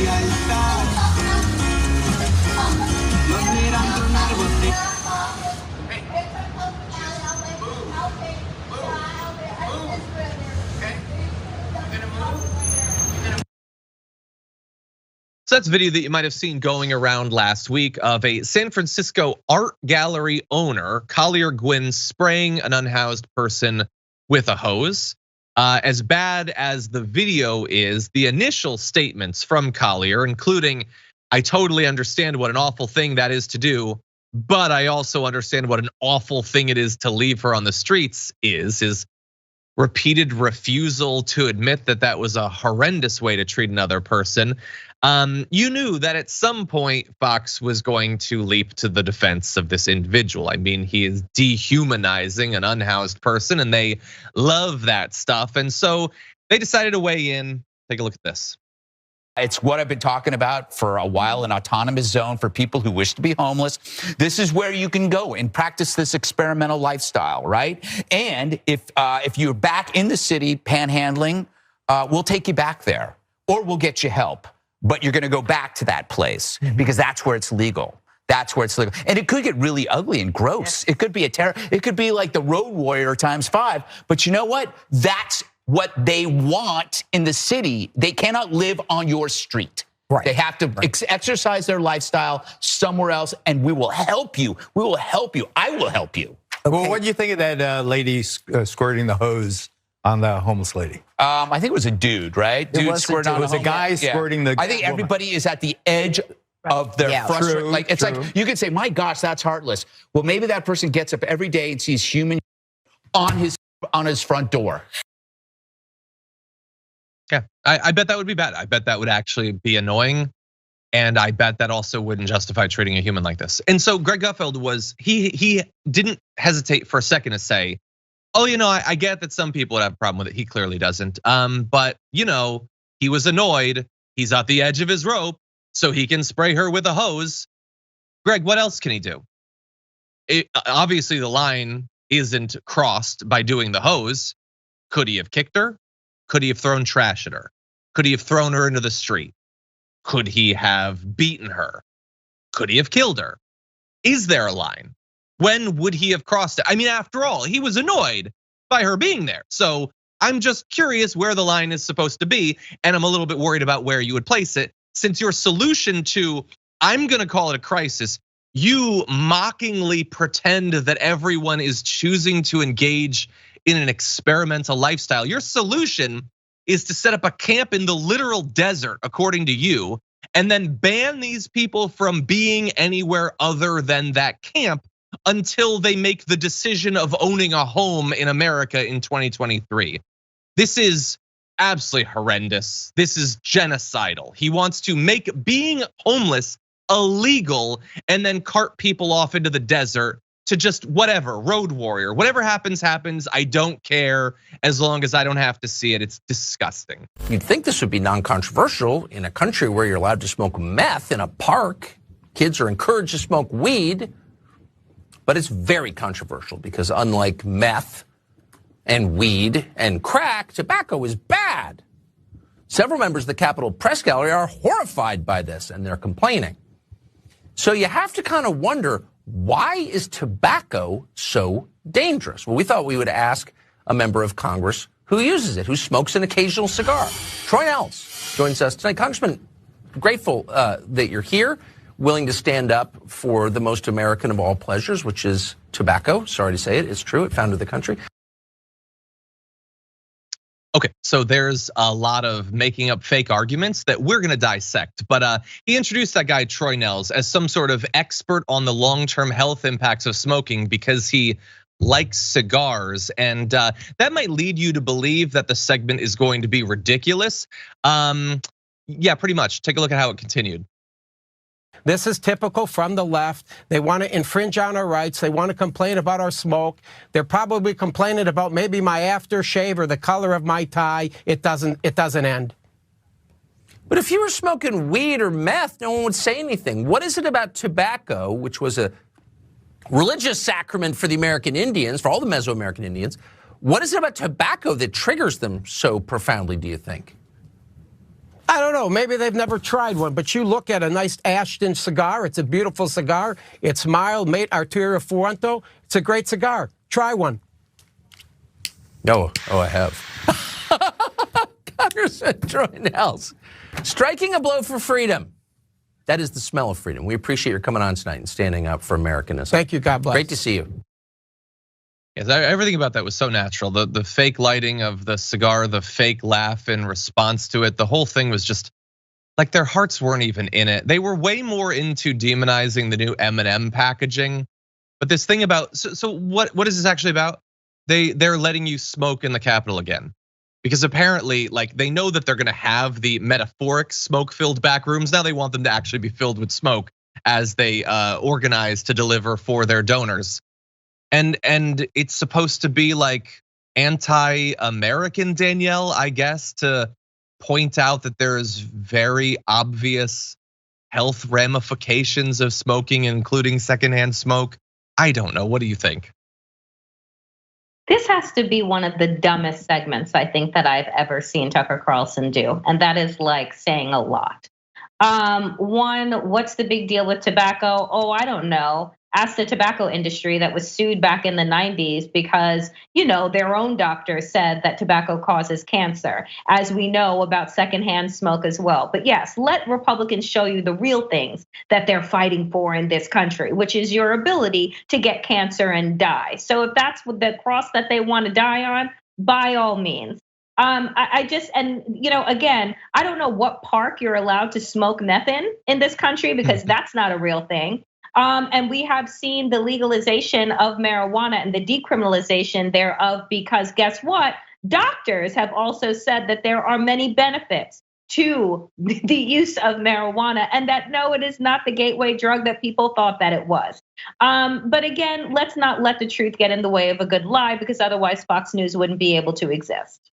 lealtad. Nos miran con algo así. So that's a video that you might have seen going around last week of a San Francisco art gallery owner, Collier Gwynn, spraying an unhoused person with a hose. As bad as the video is, the initial statements from Collier, including, I totally understand what an awful thing that is to do, but I also understand what an awful thing it is to leave her on the streets, is his repeated refusal to admit that that was a horrendous way to treat another person. You knew that at some point Fox was going to leap to the defense of this individual. I mean, he is dehumanizing an unhoused person and they love that stuff. And so they decided to weigh in. Take a look at this. It's what I've been talking about for a while, an autonomous zone for people who wish to be homeless. This is where you can go and practice this experimental lifestyle, right? And if you're back in the city panhandling, we'll take you back there or we'll get you help. But you're gonna go back to that place because that's where it's legal. That's where it's legal. And it could get really ugly and gross. It could be it could be like the Road Warrior ×5. But you know what? That's what they want in the city. They cannot live on your street. Right. They have to exercise their lifestyle somewhere else, and we will help you. We will help you. I will help you. Okay. Well, what do you think of that lady squirting the hose on the homeless lady? I think it was a dude, right? Dude squirting on it was a guy squirting the I think everybody is at the edge of their frustration. Like it's like you could say, "My gosh, that's heartless." Well, maybe that person gets up every day and sees human on his front door. Yeah, I bet that would be bad. I bet that would actually be annoying. And I bet that also wouldn't justify treating a human like this. And so Greg Gutfeld he didn't hesitate for a second to say, oh, I get that some people would have a problem with it. He clearly doesn't. But he was annoyed. He's at the edge of his rope, so he can spray her with a hose. Greg, what else can he do? Obviously, the line isn't crossed by doing the hose. Could he have kicked her? Could he have thrown trash at her? Could he have thrown her into the street? Could he have beaten her? Could he have killed her? Is there a line? When would he have crossed it? I mean, after all, he was annoyed by her being there. So I'm just curious where the line is supposed to be. And I'm a little bit worried about where you would place it, since your solution to, I'm gonna call it a crisis, you mockingly pretend that everyone is choosing to engage in an experimental lifestyle. Your solution is to set up a camp in the literal desert, according to you, and then ban these people from being anywhere other than that camp until they make the decision of owning a home in America in 2023. This is absolutely horrendous. This is genocidal. He wants to make being homeless illegal and then cart people off into the desert to just whatever, Road Warrior, whatever happens, happens. I don't care as long as I don't have to see it. It's disgusting. You'd think this would be non-controversial in a country where you're allowed to smoke meth in a park. Kids are encouraged to smoke weed, but it's very controversial because unlike meth and weed and crack, tobacco is bad. Several members of the Capitol Press Gallery are horrified by this and they're complaining. So you have to kind of wonder, why is tobacco so dangerous? Well, we thought we would ask a member of Congress who uses it, who smokes an occasional cigar. Troy Nehls joins us tonight. Congressman, grateful that you're here, willing to stand up for the most American of all pleasures, which is tobacco. Sorry to say it, it's true, it founded the country. Okay, so there's a lot of making up fake arguments that we're gonna dissect, but he introduced that guy Troy Nehls as some sort of expert on the long-term health impacts of smoking because he likes cigars, and that might lead you to believe that the segment is going to be ridiculous. Yeah, pretty much. Take a look at how it continued. This is typical from the left. They want to infringe on our rights. They want to complain about our smoke. They're probably complaining about maybe my aftershave or the color of my tie. It doesn't end. But if you were smoking weed or meth, no one would say anything. What is it about tobacco, which was a religious sacrament for the American Indians, for all the Mesoamerican Indians? What is it about tobacco that triggers them so profoundly, do you think? I don't know. Maybe they've never tried one, but you look at a nice Ashton cigar. It's a beautiful cigar. It's mild, made Arturo Fuento. It's a great cigar. Try one. Oh, I have. Congressman Troy Nehls, striking a blow for freedom. That is the smell of freedom. We appreciate your coming on tonight and standing up for Americanism. Thank you. God bless. Great to see you. Yes, everything about that was so natural. The fake lighting of the cigar, the fake laugh in response to it, the whole thing was just like their hearts weren't even in it. They were way more into demonizing the new M&M packaging. But this thing about, so what is this actually about? They're letting you smoke in the Capitol again. Because apparently, like, they know that they're gonna have the metaphoric smoke-filled back rooms. Now they want them to actually be filled with smoke as they organize to deliver for their donors. And it's supposed to be like anti-American, Danielle, I guess, to point out that there is very obvious health ramifications of smoking, including secondhand smoke. I don't know. What do you think? This has to be one of the dumbest segments I think that I've ever seen Tucker Carlson do, and that is like saying a lot. One, what's the big deal with tobacco? Oh, I don't know. Ask the tobacco industry that was sued back in the 90s because, their own doctor said that tobacco causes cancer, as we know about secondhand smoke as well. But yes, let Republicans show you the real things that they're fighting for in this country, which is your ability to get cancer and die. So if that's what the cross that they want to die on, by all means. Again, I don't know what park you're allowed to smoke meth in this country because that's not a real thing. And we have seen the legalization of marijuana and the decriminalization thereof because guess what? Doctors have also said that there are many benefits to the use of marijuana and that no, it is not the gateway drug that people thought that it was. But again, let's not let the truth get in the way of a good lie because otherwise Fox News wouldn't be able to exist.